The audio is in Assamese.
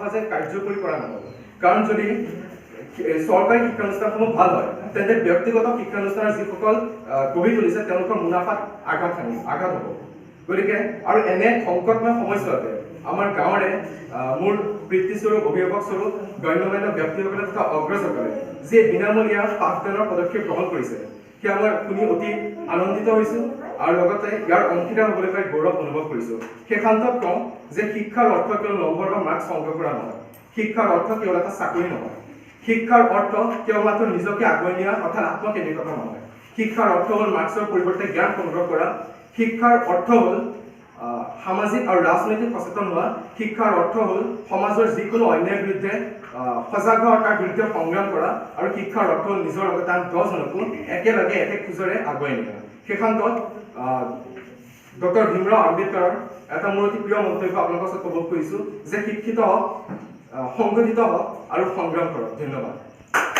কথা যে কাৰ্যকৰী কৰা নহ'ব কাৰণ যদি চৰকাৰী শিক্ষানুষ্ঠানসমূহ ভাল হয় তেন্তে ব্যক্তিগত শিক্ষানুষ্ঠানৰ যিসকল গঢ়ি তুলিছে তেওঁলোকৰ মুনাফাত আঘাত হ'ব গতিকে আৰু এনে সংকটময় সময়ছোৱাতে আমাৰ গাঁৱৰে মোৰ পিতৃস্বৰূপ অভিভাৱকস্বৰূপ গণ্যমান্য ব্যক্তিসকলে তথা অগ্ৰজসকলে যি বিনামূলীয়া পাঠদানৰ পদক্ষেপ গ্ৰহণ কৰিছে সেয়া মই শুনি অতি আনন্দিত হৈছোঁ আৰু লগতে ইয়াৰ অংশীদাৰ হ'বলৈ পাই গৌৰৱ অনুভৱ কৰিছোঁ শেষান্তত কওঁ যে শিক্ষাৰ অৰ্থ কেৱল নম্বৰ বা মাৰ্কছ সংগ্ৰহ কৰা নহয় শিক্ষাৰ অৰ্থ কেৱল এটা চাকৰি নহয় শিক্ষাৰ অৰ্থ কেৱল মাত্ৰ নিজকে আগুৱাই নিয়া অৰ্থাৎ আত্মকেন্দ্ৰিকতা নহয় শিক্ষাৰ অৰ্থ হ'ল মাৰ্কছৰ পৰিৱৰ্তে জ্ঞান সংগ্ৰহ কৰা শিক্ষাৰ অৰ্থ হ'ল সামাজিক আৰু ৰাজনৈতিক সচেতন হোৱা শিক্ষাৰ অৰ্থ হ'ল সমাজৰ যিকোনো অন্যায়ৰ বিৰুদ্ধে সজাগ হোৱা তাৰ বিৰুদ্ধে সংগ্ৰাম কৰা আৰু শিক্ষাৰ অৰ্থ হ'ল নিজৰ লগতে আন 10জনকো একেলগে একে খোজেৰে আগুৱাই নিয়া শেষান্তত ডক্টৰ ভীমৰাও আম্বেদকাৰৰ এটা মোৰ অতি প্ৰিয় মন্তব্য আপোনালোকৰ ওচৰত ক'ব খুজিছোঁ যে শিক্ষিত হওক সংগঠিত হওক আৰু সংগ্ৰাম কৰক ধন্যবাদ